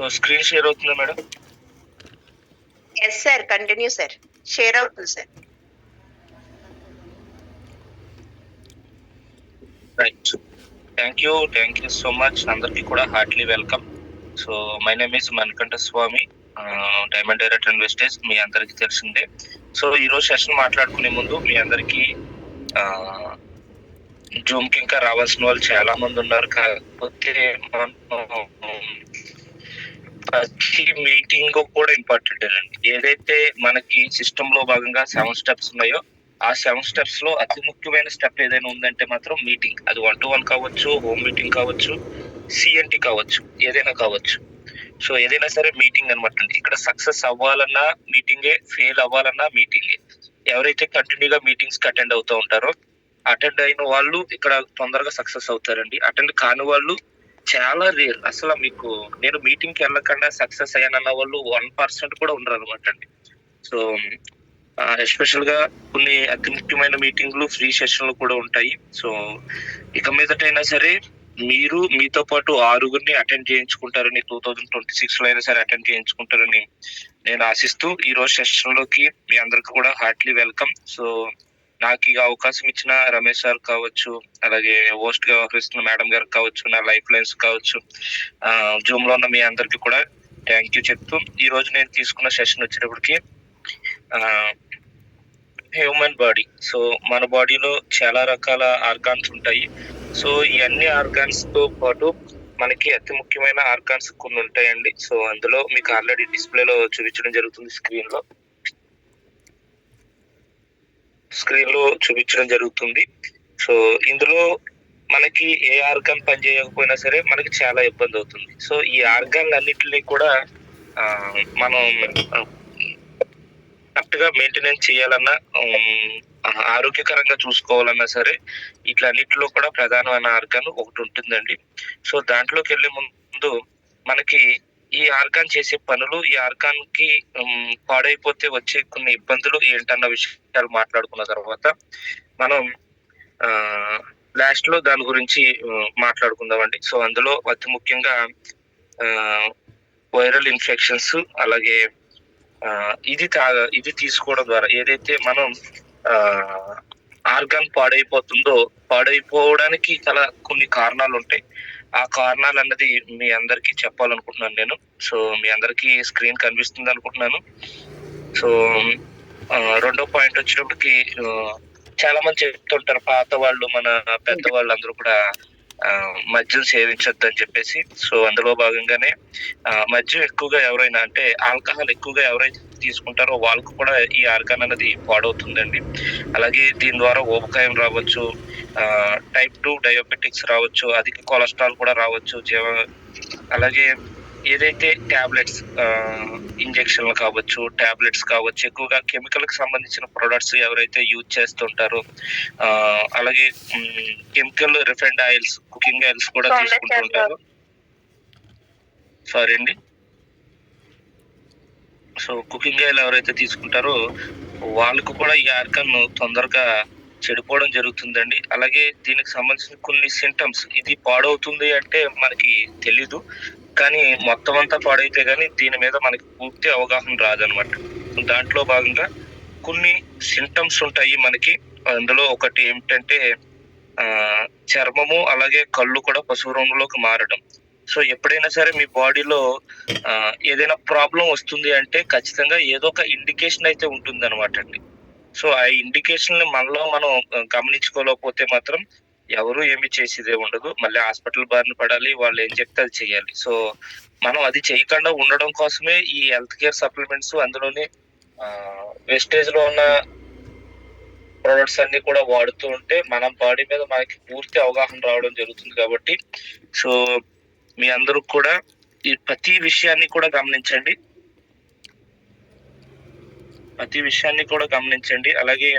So screen share అవుతుందా madam? Yes sir, continue sir, share అవుతుంది sir. Right, thank you so much. అందరికీ కూడా heartly welcome. So my name is Manikanta Swamy, diamond director investors. మీ అందరికీ తెలిసిందే. So ఈరోజు session మాట్లాడుకునే ముందు మీ అందరికీ జూమ్ కి ఇంకా రావాల్సిన వాళ్ళు చాలా మంది ఉన్నారు. కాకపోతే మనం ప్రతి మీటింగ్ కూడా ఇంపార్టెంట్ అండి. ఏదైతే మనకి సిస్టమ్ లో భాగంగా 7 స్టెప్స్ ఉన్నాయో ఆ 7 స్టెప్స్ లో అతి ముఖ్యమైన స్టెప్ ఏదైనా ఉందంటే మాత్రం మీటింగ్. అది 1-to-1 కావచ్చు, హోమ్ మీటింగ్ కావచ్చు, సిఎన్టీ కావచ్చు, ఏదైనా కావచ్చు. సో ఏదైనా సరే మీటింగ్ అనమాట అండి. ఇక్కడ సక్సెస్ అవ్వాలన్నా మీటింగే, ఫెయిల్ అవ్వాలన్నా మీటింగే. ఎవరైతే కంటిన్యూగా మీటింగ్స్ కి అటెండ్ అవుతూ ఉంటారో, అటెండ్ అయిన వాళ్ళు ఇక్కడ తొందరగా సక్సెస్ అవుతారండి. అటెండ్ కాని వాళ్ళు చాలా రేర్. అసలు మీకు నేను మీటింగ్ కి వెళ్ళకుండా సక్సెస్ అయ్యానన్న వాళ్ళు 1% కూడా ఉండరు అనమాట అండి. సో ఎస్పెషల్ గా కొన్ని అతి ముఖ్యమైన మీటింగ్లు, ఫ్రీ సెషన్లు కూడా ఉంటాయి. సో ఇక మీదటైనా సరే మీరు మీతో పాటు 6గురిని అటెండ్ చేయించుకుంటారని, 2026 లో అయినా సరే అటెండ్ చేయించుకుంటారని నేను ఆశిస్తూ ఈ రోజు సెషన్ లోకి మీ అందరికి కూడా హార్ట్లీ వెల్కమ్. సో నాకు ఈ అవకాశం ఇచ్చిన రమేష్ సార్ కావచ్చు, అలాగే హోస్ట్ గా వ్యవహరిస్తున్న మేడం గారు కావచ్చు, నా లైఫ్ లైన్స్ కావచ్చు, జూమ్ లో ఉన్న మీ అందరికి కూడా థ్యాంక్ యూ చెప్తూ ఈ రోజు నేను తీసుకున్న సెషన్ వచ్చేటప్పటికి హ్యూమన్ బాడీ. సో మన బాడీలో చాలా రకాల ఆర్గాన్స్ ఉంటాయి. సో ఈ అన్ని ఆర్గాన్స్ తో పాటు మనకి అతి ముఖ్యమైన ఆర్గాన్స్ కొన్ని ఉంటాయండి. సో అందులో మీకు ఆల్రెడీ డిస్ప్లేలో చూపించడం జరుగుతుంది, స్క్రీన్ లో చూపించడం జరుగుతుంది. సో ఇందులో మనకి ఏ ఆర్గాన్ పని చేయకపోయినా సరే మనకి చాలా ఇబ్బంది అవుతుంది. సో ఈ ఆర్గాన్ అన్నిటిని కూడా మనం కరెక్ట్ గా మెయింటెనెన్స్ చేయాలన్నా, ఆరోగ్యకరంగా చూసుకోవాలన్నా సరే ఇట్లా అన్నిటిలో కూడా ప్రధానమైన ఆర్గాన్ ఒకటి ఉంటుందండి. సో దాంట్లోకి వెళ్లే ముందు మనకి ఈ ఆర్గాన్ చేసే పనులు, ఈ ఆర్గాన్ కి పాడైపోతే వచ్చే కొన్ని ఇబ్బందులు ఏంటన్న విషయాలు మాట్లాడుకున్న తర్వాత మనం లాస్ట్ లో దాని గురించి మాట్లాడుకుందామండి. సో అందులో అతి ముఖ్యంగా వైరల్ ఇన్ఫెక్షన్స్, అలాగే ఇది తీసుకోవడం ద్వారా ఏదైతే మనం ఆర్గాన్ పాడైపోవడానికి చాలా కొన్ని కారణాలు ఉంటాయి. ఆ కారణాలు అన్నది మీ అందరికి చెప్పాలనుకుంటున్నాను నేను. సో మీ అందరికి స్క్రీన్ కనిపిస్తుంది అనుకుంటున్నాను. సో రెండో పాయింట్ వచ్చేటప్పటికి చాలా మంది చెప్తుంటారు, పాత వాళ్ళు, మన పెద్దవాళ్ళు అందరూ కూడా మద్యం సేవించొద్దు అని చెప్పేసి. సో అందులో భాగంగానే మద్యం ఎక్కువగా ఎవరైనా, అంటే ఆల్కహాల్ ఎక్కువగా ఎవరైతే తీసుకుంటారో వాళ్ళకు కూడా ఈ ఆర్గాన్ అనేది పాడవుతుందండి. అలాగే దీని ద్వారా ఊబకాయం రావచ్చు, టైప్ 2 డయాబెటిక్స్ రావచ్చు, అధిక కొలెస్ట్రాల్ కూడా రావచ్చు. అలాగే ఏదైతే టాబ్లెట్స్, ఇంజెక్షన్లు కావచ్చు, టాబ్లెట్స్ కావచ్చు, ఎక్కువగా కెమికల్ కి సంబంధించిన ప్రొడక్ట్స్ ఎవరైతే యూజ్ చేస్తుంటారో, అలాగే chemical refined oils, cooking oils కూడా తీసుకుంటుంటారు. సారీ అండి. సో కుకింగ్ ఆయిల్ ఎవరైతే తీసుకుంటారో వాళ్ళకు కూడా ఈ ఆర్గాన్ తొందరగా చెడిపోవడం జరుగుతుందండి. అలాగే దీనికి సంబంధించిన కొన్ని సింటమ్స్, ఇది పాడవుతుంది అంటే మనకి తెలీదు, కానీ మొత్తం అంతా పాడైతే కానీ దీని మీద మనకి పూర్తి అవగాహన రాదనమాట. దాంట్లో భాగంగా కొన్ని సింటమ్స్ ఉంటాయి మనకి. అందులో ఒకటి ఏమిటంటే చర్మము, అలాగే కళ్ళు కూడా పసుపు రంగులోకి మారడం. సో ఎప్పుడైనా సరే మీ బాడీలో ఏదైనా ప్రాబ్లం వస్తుంది అంటే ఖచ్చితంగా ఏదో ఒక ఇండికేషన్ అయితే ఉంటుంది అనమాట అండి. సో ఆ ఇండికేషన్ మనలో మనం గమనించుకోలేకపోతే మాత్రం ఎవరు ఏమి చేసేదే ఉండదు. మళ్ళీ హాస్పిటల్ బారిన పడాలి, వాళ్ళు ఏం చెప్తే అది చేయాలి. సో మనం అది చేయకుండా ఉండడం కోసమే ఈ హెల్త్ కేర్ సప్లిమెంట్స్, అందులోనే వేస్టేజ్ లో ఉన్న ప్రొడక్ట్స్ అన్ని కూడా వాడుతూ ఉంటే మన బాడీ మీద మనకి పూర్తి అవగాహన రావడం జరుగుతుంది. కాబట్టి సో మీ అందరూ కూడా ఈ ప్రతి విషయాన్ని కూడా గమనించండి. అలాగే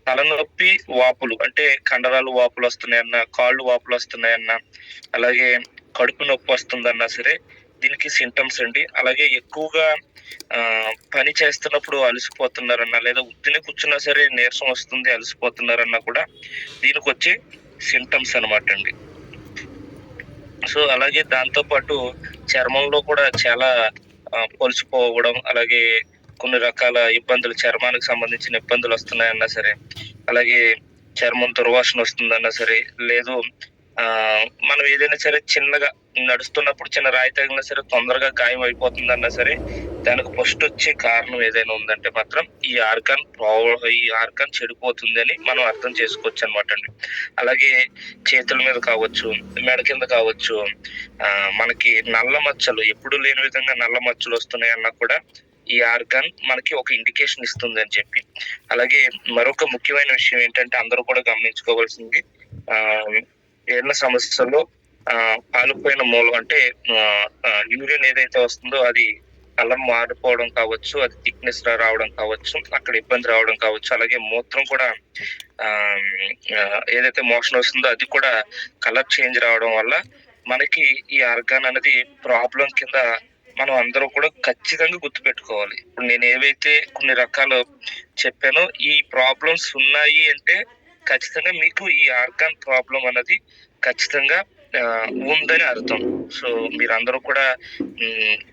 తలనొప్పి, వాపులు, అంటే కండరాలు వాపులు వస్తున్నాయన్నా, కాళ్ళు వాపులు వస్తున్నాయన్నా, అలాగే కడుపు నొప్పి వస్తుందన్నా సరే దీనికి సింటమ్స్ అండి. అలాగే ఎక్కువగా పని చేస్తున్నప్పుడు అలసిపోతున్నారన్నా, లేదా ఉత్తిని కూర్చున్నా సరే నీరసం వస్తుంది, అలసిపోతున్నారన్నా కూడా దీనికి వచ్చే సింటమ్స్ అనమాట అండి. సో అలాగే దాంతో పాటు చర్మంలో కూడా చాలా పొలుసుపోవడం, అలాగే కొన్ని రకాల ఇబ్బందులు, చర్మానికి సంబంధించిన ఇబ్బందులు వస్తున్నాయన్నా సరే, అలాగే చర్మం దుర్వాసన వస్తుందన్నా సరే, లేదు మనం ఏదైనా సరే చిన్నగా నడుస్తున్నప్పుడు చిన్న రాయి తగిలినా సరే తొందరగా గాయం అయిపోతుందన్నా సరే, దానికి ఫస్ట్ వచ్చే కారణం ఏదైనా ఉందంటే మాత్రం ఈ ఆర్గాన్ చెడిపోతుందని మనం అర్థం చేసుకోవచ్చు అనమాట అండి. అలాగే చేతుల మీద కావచ్చు, మెడ కింద కావచ్చు, మనకి నల్ల మచ్చలు ఎప్పుడు లేని విధంగా నల్ల మచ్చలు వస్తున్నాయన్నా కూడా ఈ ఆర్గాన్ మనకి ఒక ఇండికేషన్ ఇస్తుంది అని చెప్పి. అలాగే మరొక ముఖ్యమైన విషయం ఏంటంటే అందరూ కూడా గమనించుకోవాల్సింది, ఏదైనా సమస్యలో పాలిపోయిన మూలం అంటే యూరిన్ ఏదైతే వస్తుందో అది కలర్ మారిపోవడం కావచ్చు, అది థిక్నెస్ రావడం కావచ్చు, అక్కడ ఇబ్బంది రావడం కావచ్చు. అలాగే మూత్రం కూడా ఏదైతే మోషన్ వస్తుందో అది కూడా కలర్ చేంజ్ రావడం వల్ల మనకి ఈ ఆర్గాన్ అనేది ప్రాబ్లం కింద మనం అందరూ కూడా ఖచ్చితంగా గుర్తుపెట్టుకోవాలి. ఇప్పుడు నేను ఏవైతే కొన్ని రకాలు చెప్పానో ఈ ప్రాబ్లమ్స్ ఉన్నాయి అంటే ఖచ్చితంగా మీకు ఈ ఆర్గాన్ ప్రాబ్లం అనేది ఖచ్చితంగా ఉందని అర్థం. సో మీరందరూ కూడా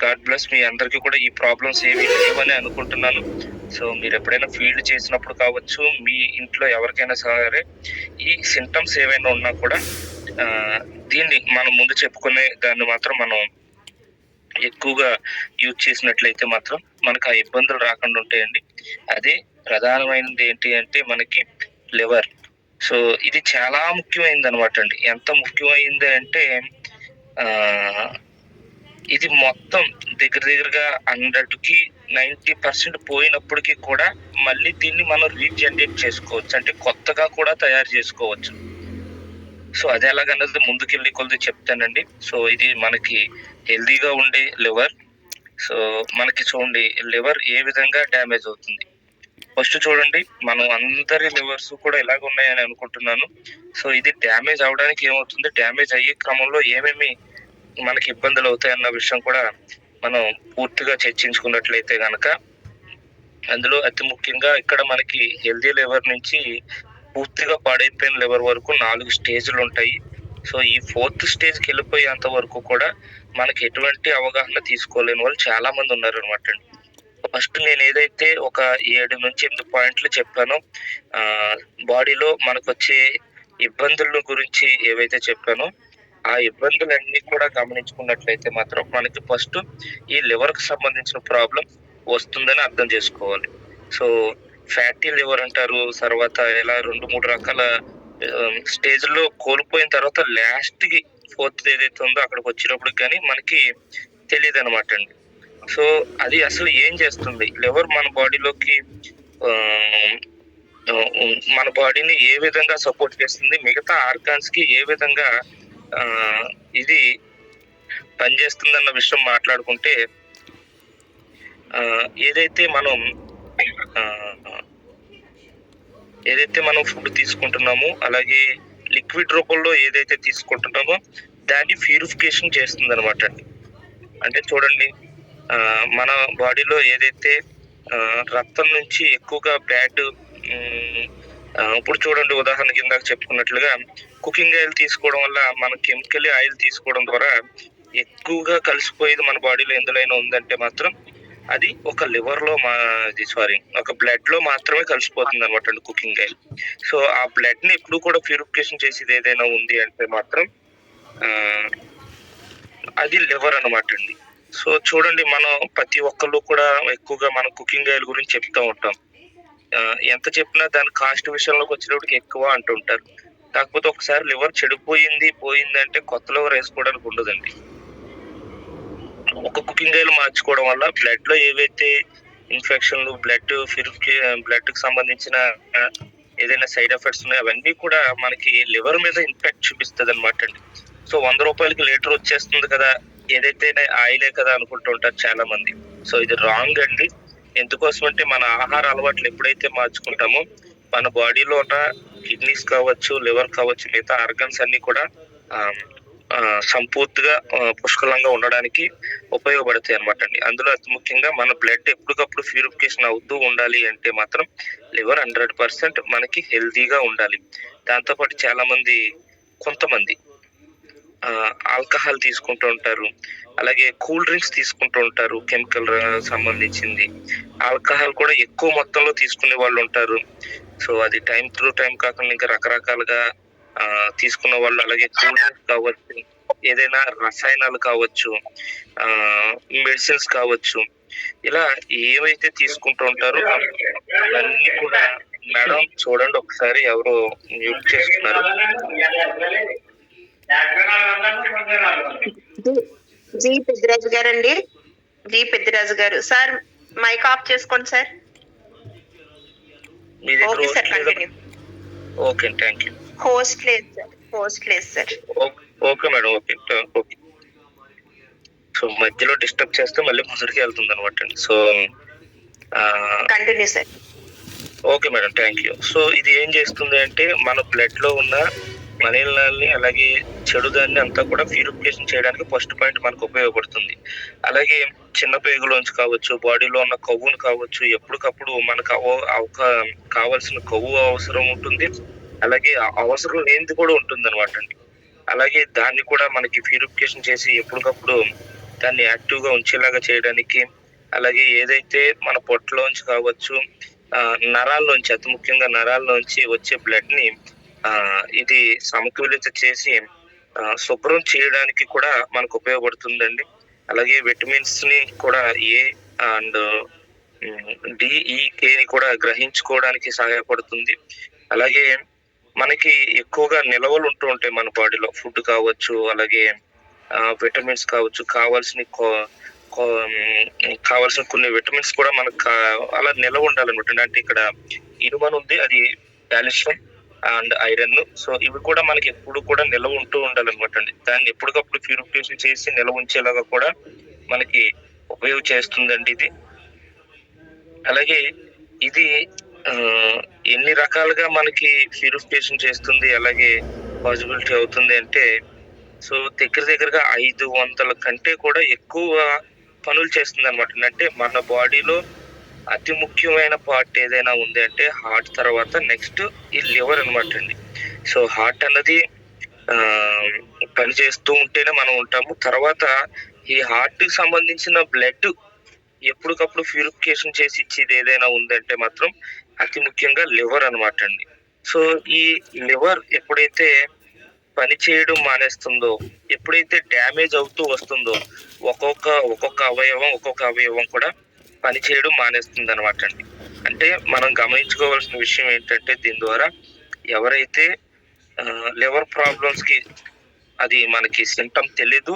గాడ్ బ్లెస్ మీ అందరికీ కూడా ఈ ప్రాబ్లమ్స్ ఏవి లేవని అనుకుంటున్నాను. సో మీరు ఎప్పుడైనా ఫీల్డ్ చేసినప్పుడు కావచ్చు, మీ ఇంట్లో ఎవరికైనా సరే ఈ సింటమ్స్ ఏవైనా ఉన్నా కూడా దీన్ని మనం ముందు చెప్పుకునే దాన్ని మాత్రం మనం ఎక్కువగా యూజ్ చేసినట్లయితే మాత్రం మనకు ఆ ఇబ్బందులు రాకుండా ఉంటాయండి. అదే ప్రధానమైనది ఏంటి అంటే మనకి లివర్. సో ఇది చాలా ముఖ్యమైనది అనమాట అండి. ఎంత ముఖ్యమైంది అంటే ఇది మొత్తం దగ్గరగా 100కి 90% పోయినప్పటికీ కూడా మళ్ళీ దీన్ని మనం రీజనరేట్ చేసుకోవచ్చు, అంటే కొత్తగా కూడా తయారు చేసుకోవచ్చు. సో అది ఎలాగన్నది ముందుకెళ్ళి కొద్ది చెప్తానండి. సో ఇది మనకి హెల్దీగా ఉండే లివర్. సో మనకి చూడండి లివర్ ఏ విధంగా డ్యామేజ్ అవుతుంది. ఫస్ట్ చూడండి, మనం అందరి లివర్స్ కూడా ఇలాగ ఉన్నాయని అనుకుంటున్నాను. సో ఇది డ్యామేజ్ అవడానికి ఏమవుతుంది, డ్యామేజ్ అయ్యే క్రమంలో ఏమేమి మనకి ఇబ్బందులు అవుతాయన్న విషయం కూడా మనం పూర్తిగా చర్చించుకున్నట్లయితే గనక, అందులో అతి ముఖ్యంగా ఇక్కడ మనకి హెల్దీ లివర్ నుంచి పూర్తిగా పాడైపోయిన లివర్ వరకు 4 స్టేజ్లు ఉంటాయి. సో ఈ 4th స్టేజ్కి వెళ్ళిపోయేంత వరకు కూడా మనకి ఎటువంటి అవగాహన తీసుకోలేని వాళ్ళు చాలా మంది ఉన్నారు అనమాట అండి. ఫస్ట్ నేను ఏదైతే ఒక 7 నుంచి 8 పాయింట్లు చెప్పానో, బాడీలో మనకు వచ్చే ఇబ్బందుల గురించి ఏవైతే చెప్పానో ఆ ఇబ్బందులన్నీ కూడా గమనించుకున్నట్లయితే మాత్రం మనకి ఫస్ట్ ఈ లివర్కి సంబంధించిన ప్రాబ్లం వస్తుందని అర్థం చేసుకోవాలి. సో ఫ్యాటీ లివర్ అంటారు. తర్వాత ఇలా 2-3 రకాల స్టేజ్లో కోల్పోయిన తర్వాత లాస్ట్కి 4th ఏదైతే ఉందో అక్కడికి వచ్చినప్పుడు కానీ మనకి తెలియదు అనమాట అండి. సో అది అసలు ఏం చేస్తుంది, లివర్ మన బాడీలోకి మన బాడీని ఏ విధంగా సపోర్ట్ చేస్తుంది, మిగతా ఆర్గాన్స్ కి ఏ విధంగా ఇది పనిచేస్తుంది అన్న విషయం మాట్లాడుకుంటే, ఏదైతే మనం ఫుడ్ తీసుకుంటున్నామో, అలాగే లిక్విడ్ రూపంలో ఏదైతే తీసుకుంటున్నామో దాన్ని ప్యూరిఫికేషన్ చేస్తుంది అనమాట అండి. అంటే చూడండి, మన బాడీలో ఏదైతే రక్తం నుంచి ఎక్కువగా బ్యాడ్, ఇప్పుడు చూడండి ఉదాహరణకి ఇందాక చెప్పుకున్నట్లుగా కుకింగ్ ఆయిల్ తీసుకోవడం వల్ల మన కెమికల్ ఆయిల్ తీసుకోవడం ద్వారా ఎక్కువగా కలిసిపోయేది మన బాడీలో ఎందులోనైనా ఉందంటే మాత్రం అది ఒక లివర్ లో ఒక బ్లడ్ లో మాత్రమే కలిసిపోతుంది అనమాట అండి కుకింగ్ ఆయిల్. సో ఆ బ్లడ్ ని ఎప్పుడు కూడా ప్యూరిఫికేషన్ చేసేది ఏదైనా ఉంది అంటే మాత్రం అది లివర్ అనమాట అండి. సో చూడండి, మనం ప్రతి ఒక్కళ్ళు కూడా ఎక్కువగా మనం కుకింగ్ ఆయిల్ గురించి చెప్తూ ఉంటాం. ఎంత చెప్పినా దాని కాస్ట్ విషయంలోకి వచ్చినప్పటికి ఎక్కువ అంటుంటారు. కాకపోతే ఒకసారి లివర్ పోయింది అంటే కొత్త లివర్ వేసుకోవడానికి ఉండదండి. ఒక కుకింగ్ ఆయిల్ మార్చుకోవడం వల్ల బ్లడ్ లో ఏవైతే ఇన్ఫెక్షన్లు, బ్లడ్ కి సంబంధించిన ఏదైనా సైడ్ ఎఫెక్ట్స్ ఉన్నాయో అవన్నీ కూడా మనకి లివర్ మీద ఇంపాక్ట్ చూపిస్తుంది అనమాట అండి. సో 100 రూపాయలకి లీటర్ వచ్చేస్తుంది కదా, ఏదైతే ఆయిలే కదా అనుకుంటూ ఉంటారు చాలా మంది. సో ఇది రాంగ్ అండి. ఎందుకోసం అంటే మన ఆహార అలవాట్లు ఎప్పుడైతే మార్చుకుంటామో మన బాడీలో ఉన్న కిడ్నీస్ కావచ్చు, లివర్ కావచ్చు, మిగతా ఆర్గన్స్ అన్ని కూడా సంపూర్తిగా పుష్కలంగా ఉండడానికి ఉపయోగపడతాయి అనమాట అండి. అందులో అతి ముఖ్యంగా మన బ్లడ్ ఎప్పటికప్పుడు ప్యూరిఫికేషన్ అవుతూ ఉండాలి అంటే మాత్రం లివర్ 100% మనకి హెల్తీగా ఉండాలి. దాంతోపాటు కొంతమంది ఆల్కహాల్ తీసుకుంటూ ఉంటారు. అలాగే కూల్ డ్రింక్స్ తీసుకుంటూ ఉంటారు కెమికల్ సంబంధించింది. ఆల్కహాల్ కూడా ఎక్కువ మొత్తంలో తీసుకునే వాళ్ళుంటారు. సో, అది టైమ్ త్రూ టైమ్ కాకుండా ఇంకా రకరకాలుగా తీసుకున్న వాళ్ళు, అలాగే కూల్ డ్రింక్స్ కావచ్చు, ఏదైనా రసాయనాలు కావచ్చు, మెడిసిన్స్ కావచ్చు. ఇలా ఏవైతే తీసుకుంటూ ఉంటారో అవన్నీ కూడా మేడం చూడండి ఒకసారి ఎవరో మ్యూట్ చేసుకున్నారు. జి పెద్దిరాజు గారండి. జి పెద్దిరాజు గారు. సార్ మైక్ ఆఫ్ చేసుకోండి సార్. మీ దగ్గర ఓకే సార్, host లేదా? Continue. Okay, thank you. Host లేదు సార్. హోస్ట్ లేదు sir. Okay madam, okay okay. So మధ్యలో డిస్టర్బ్ చేస్తే మళ్ళీ మొదటికి వెళ్తుంది అనమాట అండి. So continue sir. Okay madam, thank you. So ఇది ఏం చేస్తుంది అంటే మన బ్లడ్ లో ఉన్న మలినాల్ని, అలాగే చెడుదాన్ని అంతా కూడా ప్యూరిఫికేషన్ చేయడానికి ఫస్ట్ పాయింట్ మనకు ఉపయోగపడుతుంది. అలాగే చిన్న పేగులోంచి కావచ్చు, బాడీలో ఉన్న కొవ్వును కావచ్చు, ఎప్పటికప్పుడు మనకు కావాల్సిన కొవ్వు అవసరం ఉంటుంది. అలాగే అవసరం లేనిది కూడా ఉంటుంది అనమాట అండి. అలాగే దాన్ని కూడా మనకి ప్యూరిఫికేషన్ చేసి ఎప్పటికప్పుడు దాన్ని యాక్టివ్ గా ఉంచేలాగా చేయడానికి, అలాగే ఏదైతే మన పొట్టలోంచి కావచ్చు, నరాల్లోంచి, అతి ముఖ్యంగా నరాల్లోంచి వచ్చే బ్లడ్ ని ఇది సమతుల్యత చేసి శుభ్రం చేయడానికి కూడా మనకు ఉపయోగపడుతుందండి. అలాగే విటమిన్స్ ని కూడా ఏ అండ్ డిఈకే ని కూడా గ్రహించుకోవడానికి సహాయపడుతుంది. అలాగే మనకి ఎక్కువగా నిల్వలు ఉంటూ ఉంటాయి మన బాడీలో, ఫుడ్ కావచ్చు, అలాగే విటమిన్స్ కావచ్చు, కావాల్సిన కొన్ని విటమిన్స్ కూడా మనకు అలా నిల్వ ఉండాలన్నమాట. అంటే ఇక్కడ ఇనుమని ఉంది, అది కాల్షియం అండ్ ఐరన్. సో ఇవి కూడా మనకి ఎప్పుడు కూడా నిల్వ ఉంటూ ఉండాలన్నమాట అండి. దాన్ని ఎప్పటికప్పుడు ప్యూరిఫికేషన్ చేసి నిల్వ ఉంచేలాగా కూడా మనకి ఉపయోగ చేస్తుందండి ఇది. అలాగే ఇది ఎన్ని రకాలుగా మనకి ప్యూరిఫికేషన్ చేస్తుంది, అలాగే పాసిబిలిటీ అవుతుంది అంటే, సో దగ్గరగా 500 కంటే కూడా ఎక్కువ పనులు చేస్తుంది అనమాట. అంటే మన బాడీలో అతి ముఖ్యమైన పార్ట్ ఏదైనా ఉంది అంటే హార్ట్ తర్వాత నెక్స్ట్ ఈ లివర్ అనమాట అండి. సో హార్ట్ అన్నది పని చేస్తూ ఉంటేనే మనం ఉంటాము. తర్వాత ఈ హార్ట్ కి సంబంధించిన బ్లడ్ ఎప్పటికప్పుడు ప్యూరిఫికేషన్ చేసి ఇచ్చేది ఏదైనా ఉందంటే మాత్రం అతి ముఖ్యంగా లివర్ అనమాట అండి. సో ఈ లివర్ ఎప్పుడైతే పని చేయడం మానేస్తుందో, ఎప్పుడైతే డ్యామేజ్ అవుతూ వస్తుందో, ఒక్కొక్క అవయవం కూడా పని చేయడం మానేస్తుంది అనమాట అండి. అంటే మనం గమనించుకోవాల్సిన విషయం ఏంటంటే, దీని ద్వారా ఎవరైతే లివర్ ప్రాబ్లమ్స్ కి అది మనకి సింటమ్ తెలీదు,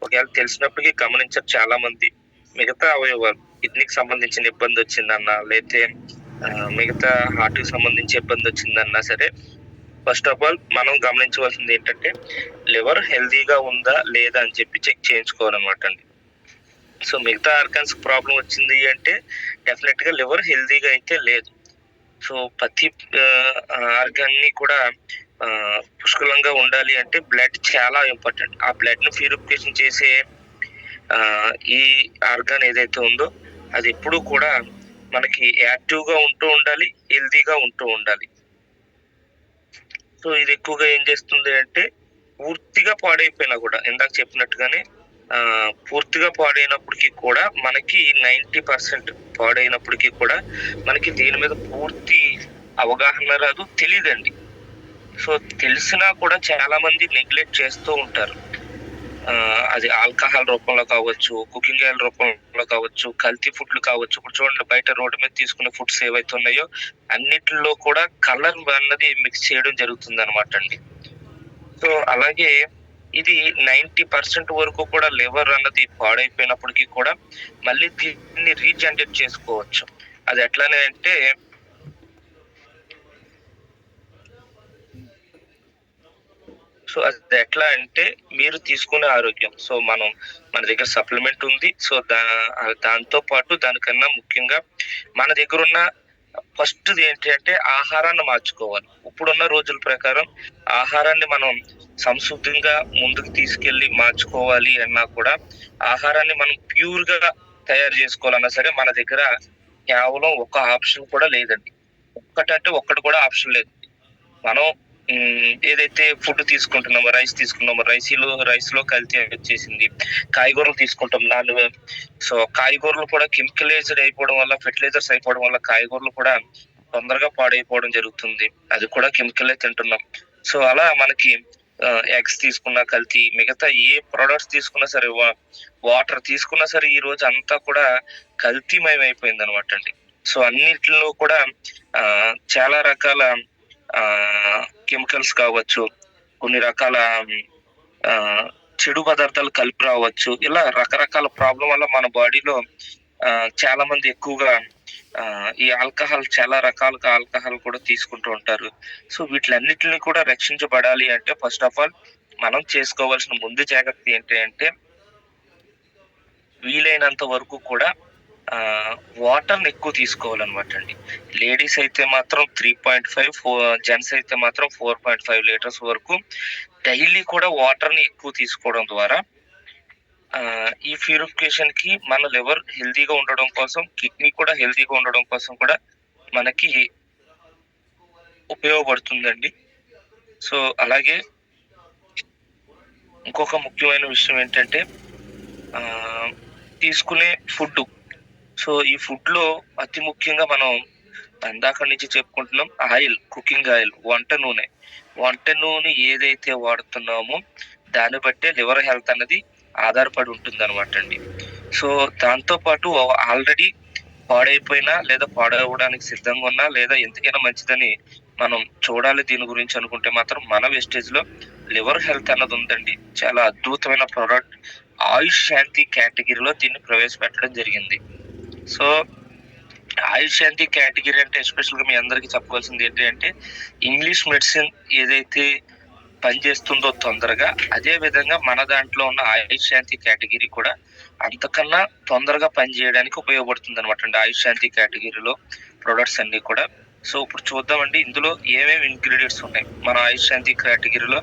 ఒకవేళ తెలిసినప్పటికీ గమనించరు చాలా మంది. మిగతా అవయవాలు, కిడ్నీకి సంబంధించిన ఇబ్బంది వచ్చిందన్నా, లేకపోతే మిగతా హార్ట్ కి సంబంధించి ఇబ్బంది వచ్చిందన్నా సరే, ఫస్ట్ ఆఫ్ ఆల్ మనం గమనించవలసింది ఏంటంటే లివర్ హెల్దీగా ఉందా లేదా అని చెప్పి చెక్ చేయించుకోవాలన్నమాట అండి. సో మిగతా ఆర్గాన్స్ ప్రాబ్లం వచ్చింది అంటే డెఫినెట్ గా లివర్ హెల్దీగా అయితే లేదు. సో ప్రతి ఆర్గాన్ ని కూడా పుష్కలంగా ఉండాలి అంటే బ్లడ్ చాలా ఇంపార్టెంట్. ఆ బ్లడ్ ను ప్యూరిఫికేషన్ చేసే ఈ ఆర్గాన్ ఏదైతే ఉందో అది ఎప్పుడూ కూడా మనకి యాక్టివ్ గా ఉంటూ ఉండాలి, హెల్దీగా ఉంటూ ఉండాలి. సో ఇది ఎక్కువగా ఏం చేస్తుంది అంటే పూర్తిగా పాడైపోయినా కూడా, ఇందాక చెప్పినట్టుగానే పూర్తిగా పాడైనప్పటికీ కూడా మనకి 90% పాడైనప్పటికీ కూడా మనకి దీని మీద పూర్తి అవగాహన రాదు, తెలియదండి. సో తెలిసినా కూడా చాలా మంది నెగ్లెక్ట్ చేస్తూ ఉంటారు. అది ఆల్కహాల్ రూపంలో కావచ్చు, కుకింగ్ ఆయిల్ రూపంలో కావచ్చు, కల్తీ ఫుడ్లు కావచ్చు. ఇప్పుడు చూడండి, బయట రోడ్డు మీద తీసుకునే ఫుడ్స్ ఏవైతే ఉన్నాయో అన్నిటిలో కూడా కలర్ అన్నది మిక్స్ చేయడం జరుగుతుంది అనమాట అండి. సో అలాగే ఇది 90% వరకు కూడా లివర్ అన్నది పాడైపోయినప్పటికీ కూడా మళ్ళీ దీన్ని రీజనరేట్ చేసుకోవచ్చు. అది ఎట్లానే అంటే, సో అది ఎట్లా అంటే మీరు తీసుకునే ఆరోగ్యం. సో మన దగ్గర సప్లిమెంట్ ఉంది. సో దాంతో పాటు దానికన్నా ముఖ్యంగా మన దగ్గర ఉన్న ఫస్ట్ ఏంటి అంటే ఆహారాన్ని మార్చుకోవాలి. ఇప్పుడున్న రోజుల ప్రకారం ఆహారాన్ని మనం సంశుద్ధంగా ముందుకు తీసుకెళ్లి మార్చుకోవాలి అన్నా కూడా, ఆహారాన్ని మనం ప్యూర్ గా తయారు చేసుకోవాలన్నా సరే మన దగ్గర కేవలం ఒక ఆప్షన్ కూడా లేదండి. ఒక్కటి కూడా ఆప్షన్ లేదు. మనం ఏదైతే ఫుడ్ తీసుకుంటున్నామో, రైస్ తీసుకున్నామో, రైస్ లో కల్తీ వచ్చేసింది. కాయగూరలు తీసుకుంటాం సో కాయగూరలు కూడా కెమికలైజ్డ్ అయిపోవడం వల్ల, ఫెర్టిలైజర్స్ అయిపోవడం వల్ల కాయగూరలు కూడా తొందరగా పాడైపోవడం జరుగుతుంది. అది కూడా కెమికలే తింటున్నాం. సో అలా మనకి ఎగ్స్ తీసుకున్నా కల్తీ, మిగతా ఏ ప్రొడక్ట్స్ తీసుకున్నా సరే, వాటర్ తీసుకున్నా సరే ఈ రోజు అంతా కూడా కల్తీమయం అయిపోయిందనమాట అండి. సో అన్నిట్లో కూడా చాలా రకాల కెమికల్స్ కావచ్చు, కొన్ని రకాల చెడు పదార్థాలు కలిపి రావచ్చు. ఇలా రకరకాల ప్రాబ్లం వల్ల మన బాడీలో చాలా మంది ఎక్కువగా ఈ చాలా రకాలుగా ఆల్కహాల్ కూడా తీసుకుంటూ ఉంటారు. సో వీటిలన్నిటిని కూడా రక్షించబడాలి అంటే ఫస్ట్ ఆఫ్ ఆల్ మనం చేసుకోవాల్సిన ముందు జాగ్రత్త ఏంటి అంటే, వీలైనంత వరకు కూడా వాటర్‌ని ఎక్కువ తీసుకోవాలనమాట అండి. లేడీస్ అయితే మాత్రం 3.5, జెంట్స్ అయితే మాత్రం 4.5 లీటర్స్ వరకు డైలీ కూడా వాటర్‌ని ఎక్కువ తీసుకోవడం ద్వారా ఈ ప్యూరిఫికేషన్‌కి మన లివర్ హెల్తీగా ఉండడం కోసం, కిడ్నీ కూడా హెల్తీగా ఉండడం కోసం కూడా మనకి ఉపయోగపడుతుందండి. సో అలాగే ఇంకొక ముఖ్యమైన విషయం ఏంటంటే తీసుకునే ఫుడ్డు. సో ఈ ఫుడ్‌లో అతి ముఖ్యంగా మనం ఇందాక నుంచి చెప్పుకుంటున్నాం కుకింగ్ ఆయిల్, వంట నూనె ఏదైతే వాడుతున్నామో దాన్ని బట్టే లివర్ హెల్త్ అన్నది ఆధారపడి ఉంటుందనమాట అండి. సో దాంతో పాటు ఆల్రెడీ పాడైపోయినా లేదా పాడవడానికి సిద్ధంగా ఉన్నా లేదా ఎందుకైనా మంచిదని మనం చూడాలి దీని గురించి అనుకుంటే మాత్రం మన వెస్టేజ్‌లో లివర్ హెల్త్ అన్నది ఉందండి. చాలా అద్భుతమైన ప్రోడక్ట్. ఆయుష్ శాంతి కేటగిరీలో దీన్ని ప్రవేశపెట్టడం జరిగింది. సో ఆయుష్ శాంతి కేటగిరీ అంటే ఎస్పెషల్‌గా మీ అందరికీ చెప్పవలసింది ఏంటి అంటే, ఇంగ్లీష్ మెడిసిన్ ఏదైతే పనిచేస్తుందో తొందరగా, అదే విధంగా మన దాంట్లో ఉన్న ఆయుష్ శాంతి కేటగిరీ కూడా అంతకన్నా తొందరగా పనిచేయడానికి ఉపయోగపడుతుందనమాట అండి. ఆయుష్ శాంతి కేటగిరీలో ప్రొడక్ట్స్ అన్నీ కూడా. సో ఇప్పుడు చూద్దామండి ఇందులో ఏమేమి ఇంగ్రీడియెంట్స్ ఉన్నాయి. మన ఆయుష్ శాంతి కేటగిరీలో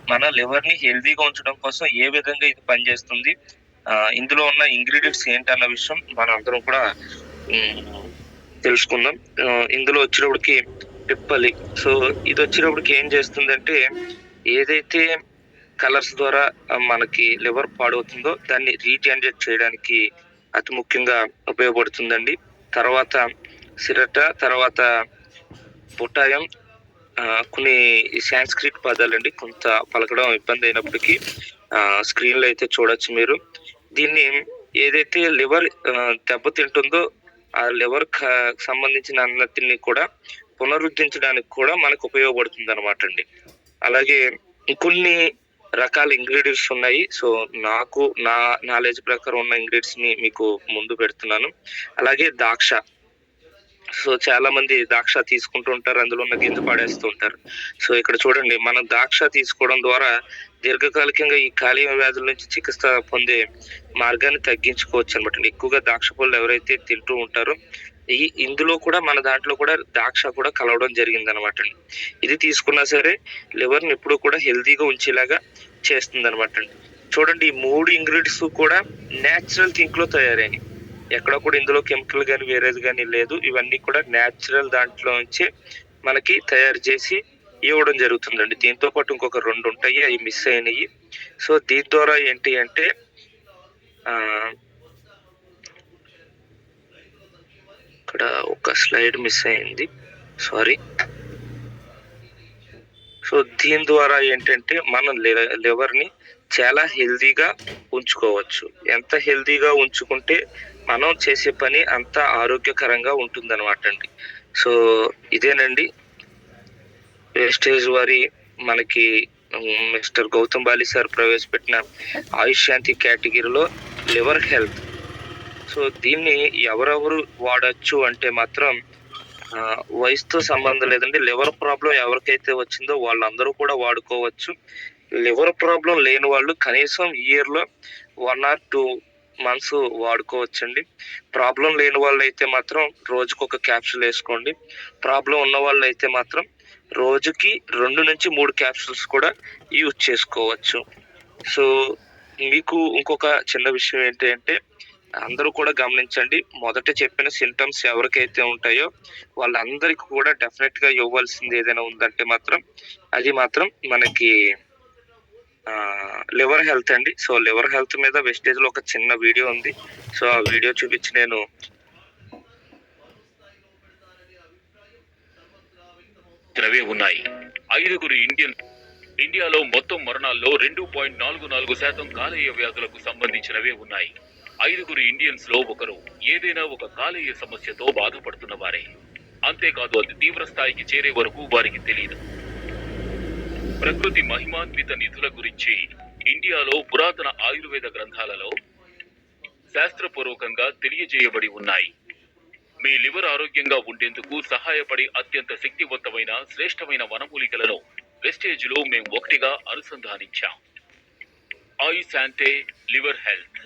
మన లివర్‌ని హెల్తీగా ఉంచడం కోసం ఏ విధంగా ఇది పనిచేస్తుంది, ఇందులో ఉన్న ఇంగ్రీడియెంట్స్ ఏంటన్న విషయం మనందరం కూడా తెలుసుకుందాం. ఇందులో వచ్చేటప్పటికి పిప్పలి. సో ఇది వచ్చేటప్పటికి ఏం చేస్తుందంటే, ఏదైతే కలర్స్ ద్వారా మనకి లివర్ పాడవుతుందో దాన్ని రీజనరేట్ చేయడానికి అతి ముఖ్యంగా ఉపయోగపడుతుందండి. తర్వాత సిరట, తర్వాత పొటాయం, కొన్ని సాంస్క్రిట్ పదాలండి, కొంత పలకడం ఇబ్బంది అయినప్పటికీ స్క్రీన్‌లో అయితే చూడొచ్చు మీరు. దీన్ని ఏదైతే లివర్ దెబ్బతింటుందో ఆ లివర్ సంబంధించిన అన్నిటిని కూడా పునరుద్ధరించడానికి కూడా మనకు ఉపయోగపడుతుందనమాట అండి. అలాగే ఇంకొన్ని రకాల ఇంగ్రీడియెంట్స్ ఉన్నాయి. సో నాకు నా నాలెడ్జ్ ప్రకారం ఉన్న ఇంగ్రీడియెంట్స్‌ని మీకు ముందు పెడుతున్నాను. అలాగే ద్రాక్ష. సో చాలా మంది ద్రాక్ష తీసుకుంటూ ఉంటారు, అందులో ఉన్న గింజ పడేస్తూ ఉంటారు. సో ఇక్కడ చూడండి, మనం ద్రాక్ష తీసుకోవడం ద్వారా దీర్ఘకాలికంగా ఈ కాలేయం వ్యాధుల నుంచి చికిత్స పొందే మార్గాన్ని తగ్గించుకోవచ్చు అనమాట. ఎక్కువగా ద్రాక్ష పళ్ళు ఎవరైతే తింటూ ఉంటారో ఇందులో కూడా మన దాంట్లో కూడా ద్రాక్ష కూడా కలవడం జరిగిందనమాట అండి. ఇది తీసుకున్నా సరే లివర్‌ని ఎప్పుడూ కూడా హెల్తీగా ఉంచేలాగా చేస్తుందనమాట అండి. చూడండి, ఈ 3 ఇంగ్రీడియెంట్స్ కూడా నేచురల్ థింక్‌లో తయారైనయి. ఎక్కడ కూడా ఇందులో కెమికల్ గాని వేరేది గాని లేదు. ఇవన్నీ కూడా నేచురల్ దాంట్లో నుంచి మనకి తయారు చేసి ఇవ్వడం జరుగుతుందండి. దీంతో పాటు ఇంకొక 2 ఉంటాయి, అవి మిస్ అయినయి. సో దీని ద్వారా ఏంటి అంటే ఇక్కడ ఒక స్లైడ్ మిస్ అయింది, సారీ. సో దీని ద్వారా ఏంటంటే మనం లివర్‌ని చాలా హెల్తీగా ఉంచుకోవచ్చు. ఎంత హెల్తీగా ఉంచుకుంటే మనం చేసే పని అంత ఆరోగ్యకరంగా ఉంటుందన్నమాట అండి. సో ఇదేనండి వేస్టేజ్ వారి మనకి మిస్టర్ గౌతమ్ బాలి సార్ ప్రవేశపెట్టిన ఆయుష్ శాంతి కేటగిరీలో లివర్ హెల్త్. సో దీన్ని ఎవరెవరు వాడచ్చు అంటే మాత్రం వయసుతో సంబంధం లేదండి. లివర్ ప్రాబ్లం ఎవరికైతే వచ్చిందో వాళ్ళందరూ కూడా వాడుకోవచ్చు. లివర్ ప్రాబ్లం లేని వాళ్ళు కనీసం ఇయర్‌లో 1 or 2 మంత్స్ వాడుకోవచ్చండి. ప్రాబ్లం లేని వాళ్ళైతే మాత్రం రోజుకొక క్యాప్సూల్ వేసుకోండి. ప్రాబ్లం ఉన్న వాళ్ళైతే మాత్రం రోజుకి 2 నుంచి 3 క్యాప్సూల్స్ కూడా యూజ్ చేసుకోవచ్చు. సో మీకు ఇంకొక చిన్న విషయం ఏంటి అంటే, అందరూ కూడా గమనించండి. మొదట చెప్పిన సింటమ్స్ ఎవరికైతే ఉంటాయో వాళ్ళందరికీ కూడా డెఫినెట్ గా ఇవ్వాల్సింది ఏదైనా ఉందంటే మాత్రం అది మాత్రం మనకి లివర్ హెల్త్ అండి. సో లివర్ హెల్త్ మీద వెస్టేజ్ లో ఒక చిన్న వీడియో ఉంది. సో ఆ వీడియో చూపించి నేను ఉన్నాయి. 5 ఇండియాలో మొత్తం మరణాల్లో 2.44% కాలేయ వ్యాధులకు సంబంధించినవే ఉన్నాయి. 5 ఇండియన్స్ లో ఒకరు ఏదైనా ఒక కాలేయ సమస్యతో బాధపడుతున్న వారే. అంతేకాదు అది తీవ్ర స్థాయికి చేరే వరకు వారికి తెలియదు. ప్రకృతి మహిమాన్విత నిధుల గురించి ఇండియాలో పురాతన ఆయుర్వేద గ్రంథాలలో శాస్త్రపూర్వకంగా తెలియజేయబడి ఉన్నాయి. మీ లివర్ ఆరోగ్యంగా ఉండేందుకు సహాయపడే అత్యంత శక్తివంతమైన శ్రేష్టమైన వనమూలికలను వెస్టేజ్ లో మేము ఒకటిగా అనుసంధానించాం. ఆయుశాంతే లివర్ హెల్త్.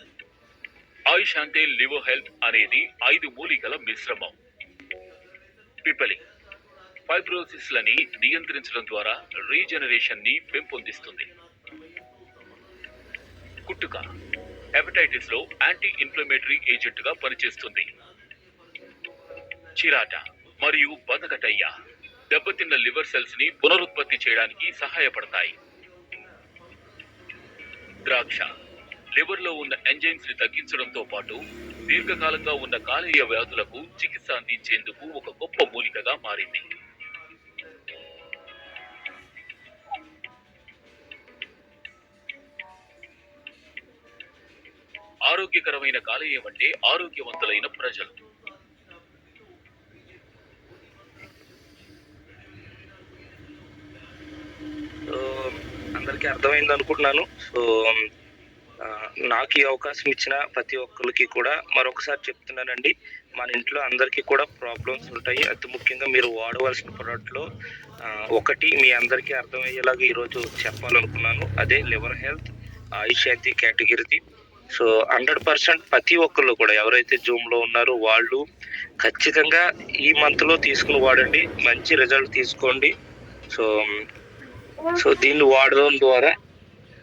ఆయుశాంతే లివర్ హెల్త్ అనేది 5 మూలికల మిశ్రమం. పిపలి ఫైబ్రోసిస్ లని నియంత్రించడం ద్వారా రీజనరేషన్ ని పెంపొందిస్తుంది. కుట్టుక హెపటైటిస్ లో యాంటీ ఇన్ఫ్లమేటరీ ఏజెంట్ గా పనిచేస్తుంది. చిరాట మరియు బతకటయ్య దెబ్బతిన్న లివర్ సెల్స్ ని పునరుత్పత్తి చేయడానికి సహాయపడతాయి. ద్రాక్ష లివర్ లో ఉన్న ఎంజైమ్స్ ని తగ్గించడంతో పాటు దీర్ఘకాలంగా ఉన్న కాలేయ వ్యాధులకు చికిత్స అందించేందుకు ఒక గొప్ప మూలికగా మారింది. ఆరోగ్యకరమైన కాలేయం అంటే ఆరోగ్యవంతులైన ప్రజలు. అందరికీ అర్థమైంది అనుకుంటున్నాను. సో నాకు ఈ అవకాశం ఇచ్చిన ప్రతి ఒక్కరికి కూడా మరొకసారి చెప్తున్నానండి, మన ఇంట్లో అందరికీ కూడా ప్రాబ్లమ్స్ ఉంటాయి. అతి ముఖ్యంగా మీరు వాడవలసిన ప్రోడక్ట్లో ఒకటి మీ అందరికీ అర్థమయ్యేలాగా ఈరోజు చెప్పాలనుకున్నాను. అదే లివర్ హెల్త్ ఆయుశాంతి కేటగిరీది. సో 100% ప్రతి ఒక్కళ్ళు కూడా ఎవరైతే జూమ్లో ఉన్నారో వాళ్ళు ఖచ్చితంగా ఈ మంత్లో తీసుకుని వాడండి, మంచి రిజల్ట్ తీసుకోండి. సో దీన్ని వాడడం ద్వారా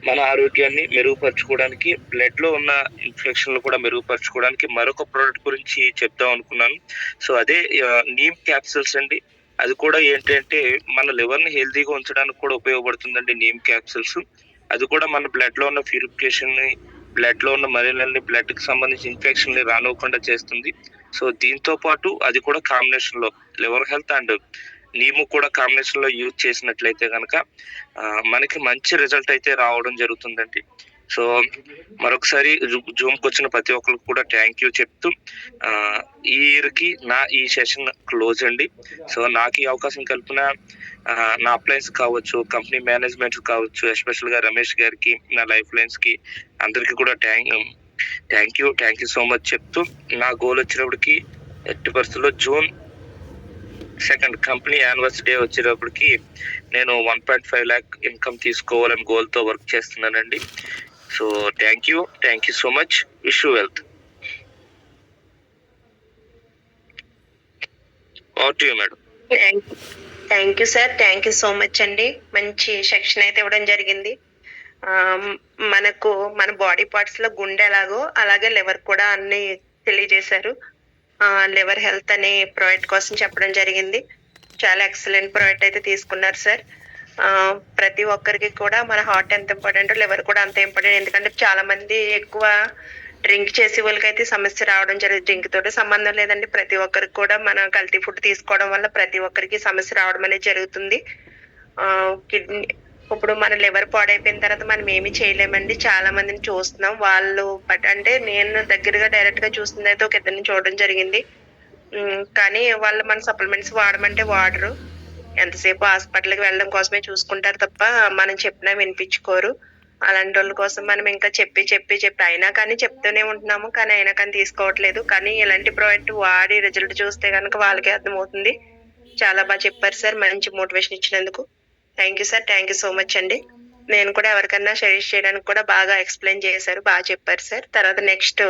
మన ఆరోగ్యాన్ని మెరుగుపరచుకోవడానికి, బ్లడ్ లో ఉన్న ఇన్ఫెక్షన్లు కూడా మెరుగుపరచుకోవడానికి మరొక ప్రోడక్ట్ గురించి చెప్దాం అనుకున్నాను. సో అదే నీమ్ క్యాప్సూల్స్ అండి. అది కూడా ఏంటంటే మన లివర్ ని హెల్తీగా ఉంచడానికి కూడా ఉపయోగపడుతుందండి నీమ్ క్యాప్సూల్స్. అది కూడా మన బ్లడ్ లో ఉన్న ప్యూరిఫికేషన్ ని, బ్లడ్ లో ఉన్న మలినాలని, బ్లడ్ కి సంబంధించిన ఇన్ఫెక్షన్ ని రానివ్వకుండా చేస్తుంది. సో దీంతో పాటు అది కూడా కాంబినేషన్ లో లివర్ హెల్త్ అండ్ నీము కూడా కాంబినేషన్ లో యూజ్ చేసినట్లయితే కనుక మనకి మంచి రిజల్ట్ అయితే రావడం జరుగుతుందండి. సో మరొకసారి జూమ్కి వచ్చిన ప్రతి ఒక్కరికి కూడా థ్యాంక్ యూ చెప్తూ ఈ ఇయర్ కి నా ఈ సెషన్ క్లోజ్ అండి. సో నాకు ఈ అవకాశం కలిపిన నా అప్లయన్స్ కావచ్చు, కంపెనీ మేనేజ్మెంట్ కావచ్చు, ఎస్పెషల్ గా రమేష్ గారికి, నా లైఫ్ లైన్స్ కి అందరికి కూడా థ్యాంక్ యూ సో మచ్ చెప్తూ, నా గోల్ వచ్చినప్పటికి ఎట్టి పరిస్థితుల్లో June 2 కంపెనీ యానివర్సరీ వచ్చేటప్పటికి నేను 1.5 lakh ఇన్కమ్ తీసుకోవాలని గోల్తో వర్క్ చేస్తున్నానండి. So thank you so much. Wish you wealth. Over to you madam. Thank you sir, thank you so much అండి. మంచి సెక్షన్ అయితే ఇవ్వడం జరిగింది. మనకు మన బాడీ పార్ట్స్ లో గుండె ఎలాగో అలాగే లివర్ కూడా అన్ని తెలియజేశారు. లివర్ హెల్త్ అనే ప్రోడక్ట్ కోసం చెప్పడం జరిగింది. చాలా ఎక్సలెంట్ ప్రోడక్ట్ అయితే తీసుకున్నారు సార్. ప్రతి ఒక్కరికి కూడా మన హార్ట్ ఎంత ఇంపార్టెంట్, లివర్ కూడా అంత ఇంపార్టెంట్. ఎందుకంటే చాలా మంది ఎక్కువ డ్రింక్ చేసే వాళ్ళకైతే సమస్య రావడం జరిగింది. డ్రింక్ తోటి సంబంధం లేదండి, ప్రతి ఒక్కరికి కూడా మన కల్తీ ఫుడ్ తీసుకోవడం వల్ల ప్రతి ఒక్కరికి సమస్య రావడం అనేది జరుగుతుంది. కిడ్నీ ఇప్పుడు మన లివర్ పాడైపోయిన తర్వాత మనం ఏమి చేయలేమండి. చాలా మందిని చూస్తున్నాం, వాళ్ళు అంటే నేను దగ్గరగా డైరెక్ట్ గా చూస్తుంది అయితే ఒక ఇద్దరిని చూడడం జరిగింది. కానీ వాళ్ళు మన సప్లిమెంట్స్ వాడమంటే వాడరు. ఎంతసేపు హాస్పిటల్కి వెళ్ళడం కోసమే చూసుకుంటారు తప్ప మనం చెప్పినా వినిపించుకోరు. అలాంటి వాళ్ళ కోసం మనం ఇంకా చెప్పి అయినా కానీ చెప్తూనే ఉంటున్నాము, కానీ అయినా కానీ తీసుకోవట్లేదు. కానీ ఇలాంటి ప్రోడక్ట్ వాడి రిజల్ట్ చూస్తే కనుక వాళ్ళకే అర్థమవుతుంది. చాలా బాగా చెప్పారు సార్, మంచి మోటివేషన్ ఇచ్చినందుకు thank you sir, thank you so much అండి. నేను కూడా ఎవరికన్నా సజెస్ట్ చేయడానికి కూడా బాగా ఎక్స్ప్లెయిన్ చేశారు, బాగా చెప్పారు సార్. తర్వాత నెక్స్ట్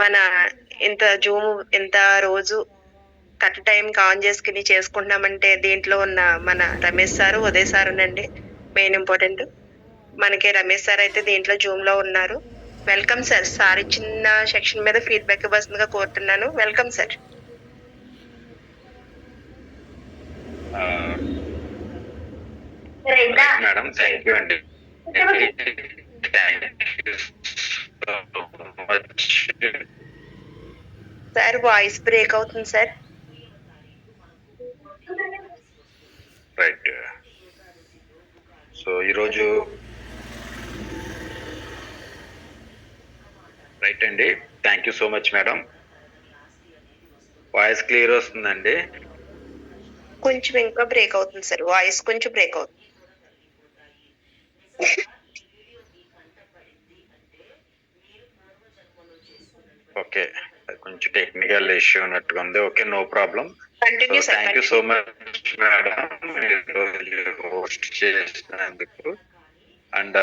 మన ఇంత రోజు కరెక్ట్ టైంకి ఆన్ చేసుకుని చేసుకుంటున్నామంటే దీంట్లో ఉన్న మన రమేష్ సారు, ఉదయ్ సార్ అండి మెయిన్ ఇంపార్టెంట్. మనకి రమేష్ సార్ అయితే దీంట్లో జూమ్ లో ఉన్నారు. Welcome sir. సార్ ఇచ్చిన సెక్షన్ మీద ఫీడ్బ్యాక్ ఇవ్వాల్సిందిగా కోరుతున్నాను. Welcome sir. Madam thank you అండి. సార్ వాయిస్ బ్రేక్ అవుతుంది సార్. రైట్. సో ఈరోజు రైట్ అండి. Thank you so much madam. Voice clear వస్తుందండి. కొంచెం ఇంకా బ్రేక్ అవుతుంది సార్. వాయిస్ కొంచెం బ్రేక్ అవుతుంది. ఓకే, కొంచెం టెక్నికల్ ఇష్యూ ఉన్నట్టుగా ఉంది. Okay, no problem. Continue sir. Thank you so much madam ఈరోజు హోస్ట్ చేసినందుకు. అండ్